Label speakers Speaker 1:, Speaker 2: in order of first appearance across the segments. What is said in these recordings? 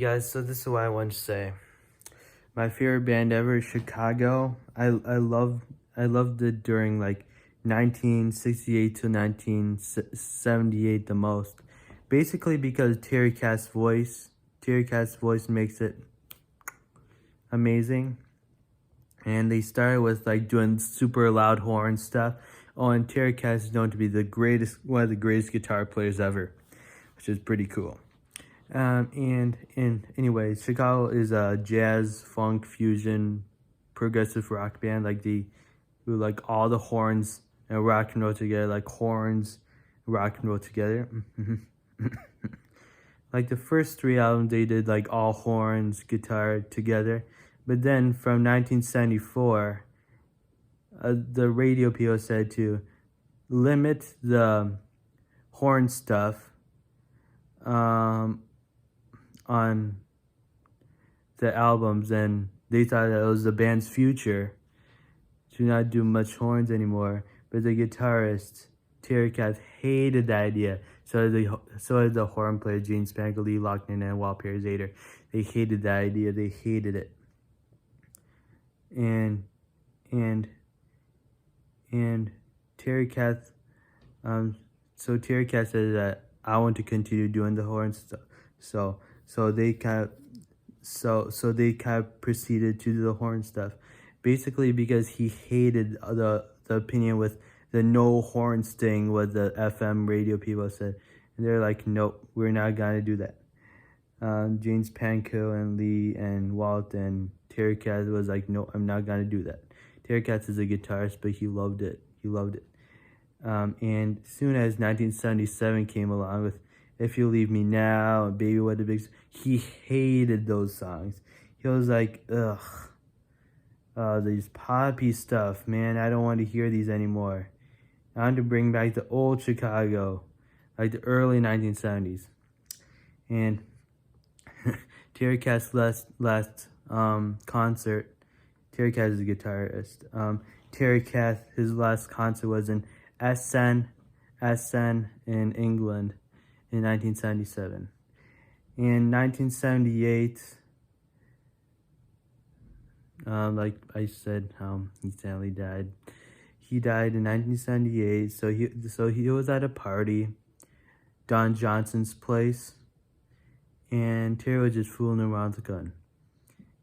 Speaker 1: Guys, so this is what I want to say. My favorite band ever is Chicago. I loved it during like 1968 to 1978 the most. Basically because Terry Kath's voice makes it amazing. And they started with like doing super loud horn stuff. Oh, and Terry Kath is known to be one of the greatest guitar players ever, which is pretty cool. And anyways, Chicago is a jazz, funk, fusion, progressive rock band. Like they do like all the horns and rock and roll together, like horns, rock and roll together. Like the first three albums, they did like all horns, guitar together. But then from 1974, the radio people said to limit the horn stuff on the albums, and they thought that it was the band's future to not do much horns anymore. But the guitarist Terry Kath hated the idea. So did the horn player Gene Spangle, Lee Loughlin, and Walt Zader. They hated the idea. They hated it. And Terry Kath, so Terry Kath said that I want to continue doing the horn stuff. So they kind of proceeded to do the horn stuff, basically because he hated the opinion with the no horns thing, what the FM radio people said, and they're like, nope, we're not gonna do that. James Pankow and Lee and Walt and Terry Kath was like, no, I'm not gonna do that. Terry Kath is a guitarist, but he loved it. And soon as 1977 came along with If You Leave Me Now and Baby What a Big... He hated those songs. He was like, ugh. These poppy stuff, man. I don't want to hear these anymore. I want to bring back the old Chicago, like the early 1970s. And Terry Kath's last concert, Terry Kath is a guitarist. Terry Kath, his last concert was in Essen in England in 1977. In 1978, like I said, he sadly died. He died in 1978. So he was at a party, Don Johnson's place, and Terry was just fooling around with the gun.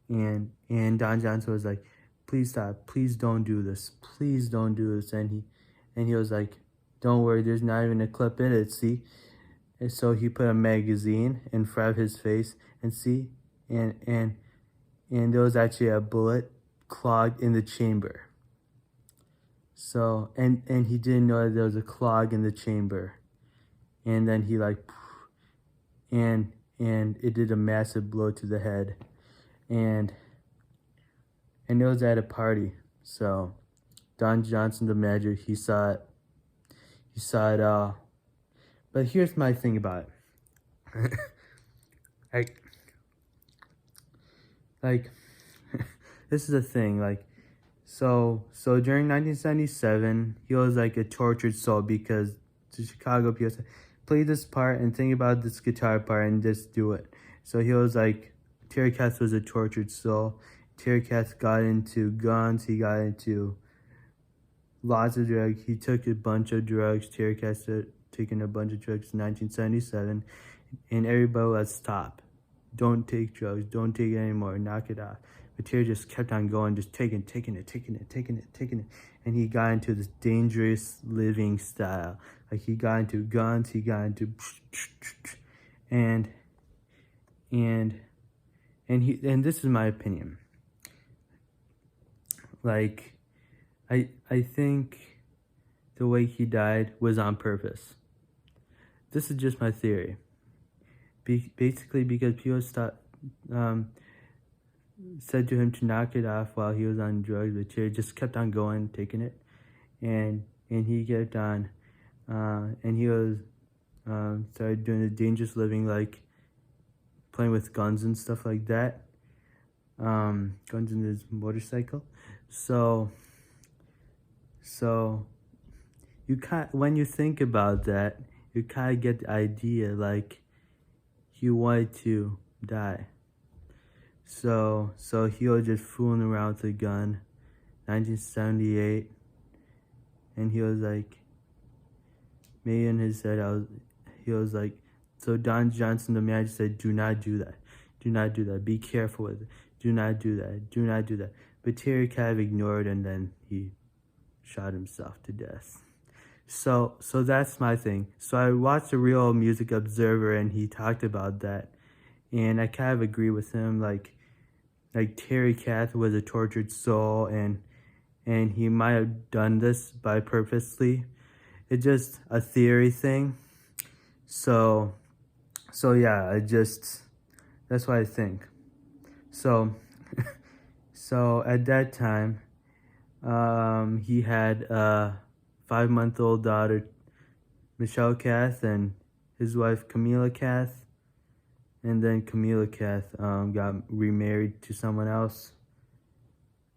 Speaker 1: And Don Johnson was like, please stop, please don't do this, please don't do this. And he was like, don't worry, there's not even a clip in it, see? And so he put a magazine in front of his face and see, and there was actually a bullet clogged in the chamber. So, and he didn't know that there was a clog in the chamber. And then he like, and it did a massive blow to the head. And it was at a party. So Don Johnson, the manager, he saw it all. But here's my thing about it. like this is the thing, like, so during 1977, he was like a tortured soul because the Chicago people said, play this part and think about this guitar part and just do it. So he was like, Terry Kath was a tortured soul. Terry Kath got into guns, he got into lots of drugs. He took a bunch of drugs. Terry Kath started taking a bunch of drugs in 1977, and everybody was stop. Don't take drugs, don't take it anymore, knock it off. But Terry just kept on going, just taking it. And he got into this dangerous living style. Like he got into guns, he got into and this is my opinion. Like, I think the way he died was on purpose. This is just my theory. Basically because people said to him to knock it off while he was on drugs, but Terry just kept on going, taking it, and he kept on, and he was started doing the dangerous living, like playing with guns and stuff like that, guns in his motorcycle. So when you think about that, you kind of get the idea, like he wanted to die. So he was just fooling around with a gun, 1978, and he was like, maybe in his head, he was like, so Don Johnson, the manager, said, "Do not do that. Do not do that. Be careful with it. Do not do that. Do not do that." But Terry kind of ignored, and then he shot himself to death. So that's my thing. So I watched a Real Music Observer, and he talked about that, and I kind of agree with him. Like Terry Kath was a tortured soul, and he might have done this by purposely. It's just a theory thing. So yeah, that's what I think. So at that time, he had a 5-month-old daughter, Michelle Kath, and his wife Camila Kath, and then Camila Kath got remarried to someone else.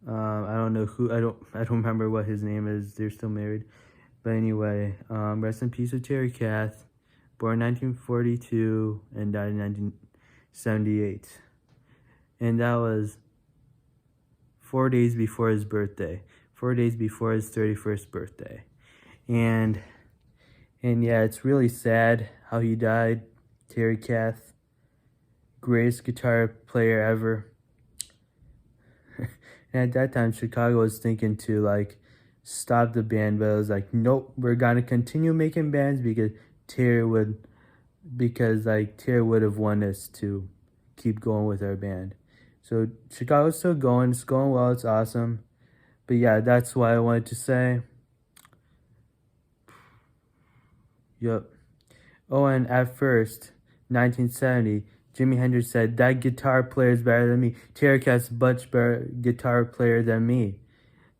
Speaker 1: I don't know who. I don't remember what his name is. They're still married, but anyway, rest in peace to Terry Kath, born 1942 and died in 1978, and that was 4 days before his birthday. 4 days before his 31st birthday, and yeah, it's really sad how he died. Terry Kath, greatest guitar player ever. And at that time, Chicago was thinking to like stop the band, but it was like, nope, we're gonna continue making bands because Terry would have wanted us to keep going with our band. So Chicago's still going. It's going well. It's awesome. But yeah, that's what I wanted to say. Yup. Oh, and at first, 1970, Jimi Hendrix said, "That guitar player is better than me. Terry Kath's much better guitar player than me."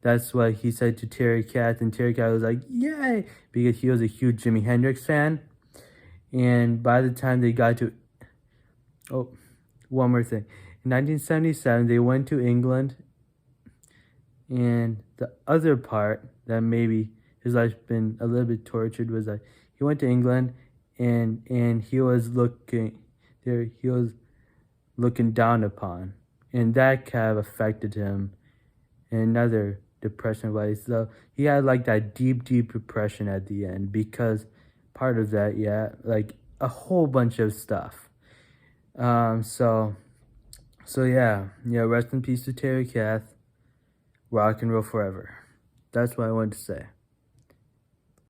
Speaker 1: That's what he said to Terry Kath, and Terry Kath was like, "Yay!" Because he was a huge Jimi Hendrix fan. And by the time they got to... Oh, one more thing. In 1977, they went to England, and the other part that maybe his life's been a little bit tortured was like, he went to England, and he was looking there. He was looking down upon, and that kind of affected him in another depression way. So he had like that deep depression at the end because part of that, yeah, like a whole bunch of stuff. So yeah, rest in peace to Terry Kath. Rock and roll forever. That's what I wanted to say.